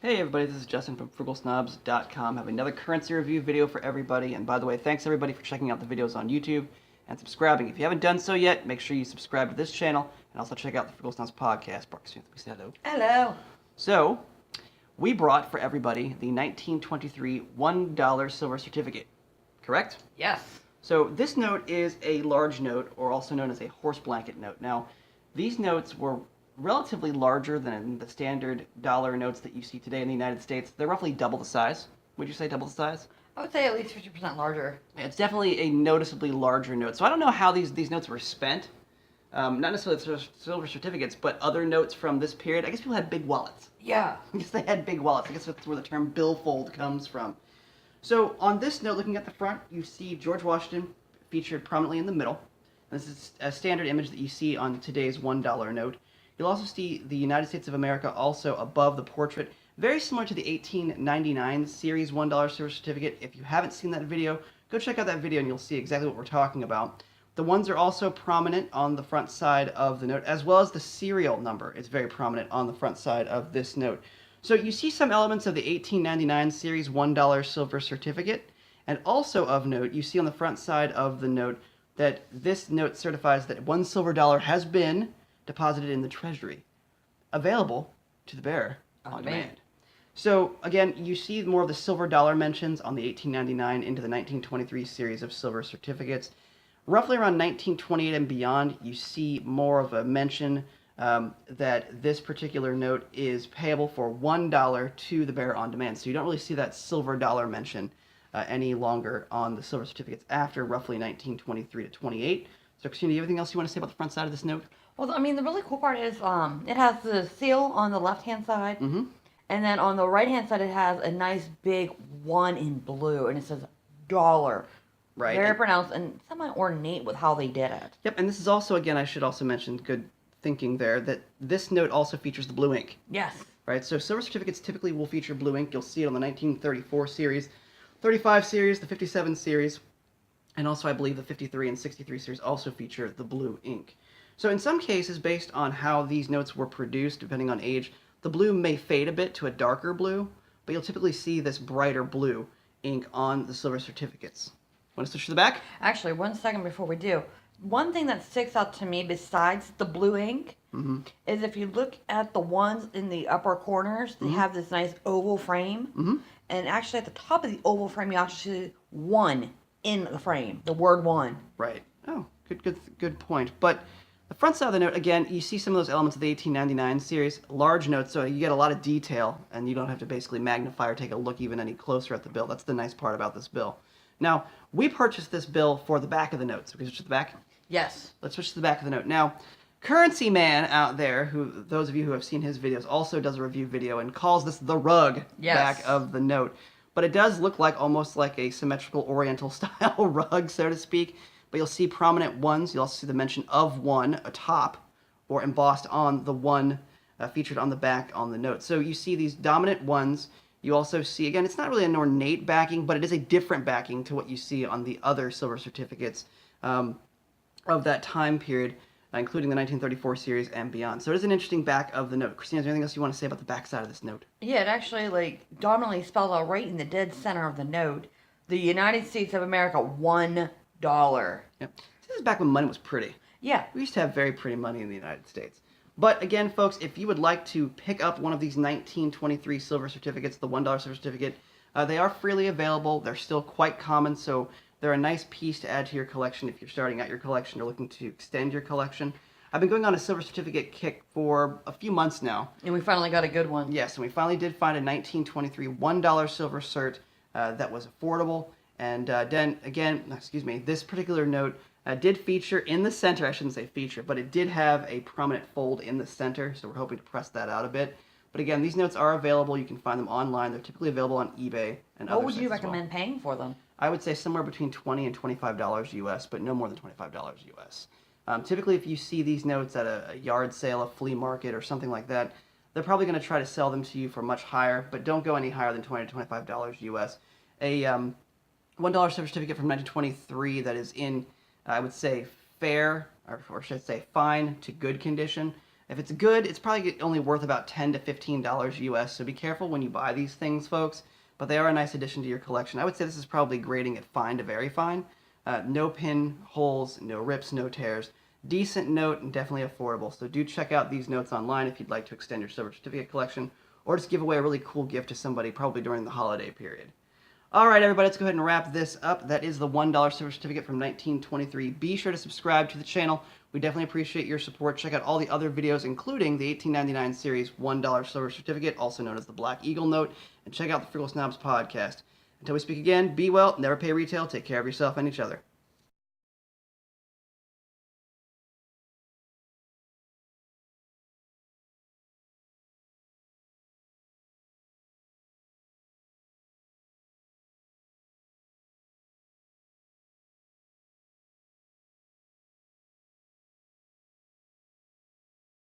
Hey everybody, this is Justin from FrugalSnobs.com. I have another currency review video for everybody. And by the way, thanks everybody for checking out the videos on YouTube and subscribing. If you haven't done so yet, make sure you subscribe to this channel and also check out the Frugal Snobs podcast. Brooke Smith, please say hello. Hello. So, we brought for everybody the 1923 $1 silver certificate, correct? Yes. So this note is a large note, or also known as a horse blanket note. Now, these notes were relatively larger than the standard dollar notes that you see today in the United States. They're roughly double the size. Would you say double the size? I would say at least 50% larger. It's definitely a noticeably larger note. So I don't know how these notes were spent. Not necessarily silver certificates, but other notes from this period. I guess people had big wallets. Yeah. I guess they had big wallets. I guess that's where the term billfold comes from. So on this note, looking at the front, you see George Washington featured prominently in the middle. This is a standard image that you see on today's $1 note. You'll also see the United States of America also above the portrait, very similar to the 1899 series $1 silver certificate. If you haven't seen that video, go check out that video and you'll see exactly what we're talking about. The ones are also prominent on the front side of the note, as well as the serial number is very prominent on the front side of this note. So you see some elements of the 1899 series $1 silver certificate, and also of note, you see on the front side of the note that this note certifies that $1 silver has been deposited in the Treasury, available to the bearer on demand. So again, you see more of the silver dollar mentions on the 1899 into the 1923 series of silver certificates. Roughly around 1928 and beyond, you see more of a mention that this particular note is payable for $1 to the bearer on demand. So you don't really see that silver dollar mention any longer on the silver certificates after roughly 1923 to 28. So Christina, do you have anything else you want to say about the front side of this note? Well, I mean, the really cool part is it has the seal on the left-hand side, and then on the right-hand side it has a nice big 1 in blue, and it says dollar. Right. Very pronounced and semi-ornate with how they did it. Yep, and this is also, again, I should also mention, good thinking there, that this note also features the blue ink. Yes. Right, so silver certificates typically will feature blue ink. You'll see it on the 1934 series, 35 series, the 57 series, and also I believe the 53 and 63 series also feature the blue ink. So in some cases, based on how these notes were produced, depending on age, the blue may fade a bit to a darker blue, but you'll typically see this brighter blue ink on the silver certificates. Want to switch to the back? Actually, 1 second before we do. One thing that sticks out to me besides the blue ink is if you look at the ones in the upper corners, they have this nice oval frame. And actually at the top of the oval frame, you actually see 1 in the frame, the word 1. Right. Oh, good point. But the front side of the note, again, you see some of those elements of the 1899 series, large notes, so you get a lot of detail, and you don't have to basically magnify or take a look even any closer at the bill. That's the nice part about this bill. Now, we purchased this bill for the back of the note. So we can switch to the back? Yes. Let's switch to the back of the note. Now, Currency Man out there, who those of you who have seen his videos, also does a review video and calls this the rug back of the note. But it does look like almost like a symmetrical oriental style rug, so to speak. But you'll see prominent ones. You'll also see the mention of 1 atop or embossed on the 1 featured on the back on the note. So you see these dominant ones. You also see, again, it's not really an ornate backing, but it is a different backing to what you see on the other silver certificates of that time period, including the 1934 series and beyond. So it is an interesting back of the note. Christina, is there anything else you want to say about the back side of this note? Yeah, it actually, dominantly spells out right in the dead center of the note, the United States of America, $1. Yep. This is back when money was pretty. Yeah. We used to have very pretty money in the United States. But again, folks, if you would like to pick up one of these 1923 silver certificates, the $1 silver certificate, they are freely available. They're still quite common, so they're a nice piece to add to your collection if you're starting out your collection or looking to extend your collection. I've been going on a silver certificate kick for a few months now. And we finally got a good one. Yes, and we finally did find a 1923 $1 silver cert that was affordable. And then, again, this particular note did feature in the center, I shouldn't say feature, but it did have a prominent fold in the center, so we're hoping to press that out a bit. But again, these notes are available. You can find them online. They're typically available on eBay and other sites. What would you recommend paying for them? I would say somewhere between $20 and $25 US, but no more than $25 US. Typically, if you see these notes at a yard sale, a flea market, or something like that, they're probably going to try to sell them to you for much higher, but don't go any higher than $20 to $25 US. A $1 silver certificate from 1923 that is in, I would say, fair, or should I say fine to good condition, If it's good, it's probably only worth about $10 to $15 US, so be careful when you buy these things, folks. But they are a nice addition to your collection. I would say this is probably grading at fine to very fine. No pin holes, no rips, no tears. Decent note and definitely affordable. So do check out these notes online if you'd like to extend your silver certificate collection or just give away a really cool gift to somebody probably during the holiday period. All right, everybody, let's go ahead and wrap this up. That is the $1 silver certificate from 1923. Be sure to subscribe to the channel. We definitely appreciate your support. Check out all the other videos, including the 1899 series $1 silver certificate, also known as the Black Eagle Note, and check out the Frugal Snobs podcast. Until we speak again, be well, never pay retail, take care of yourself and each other.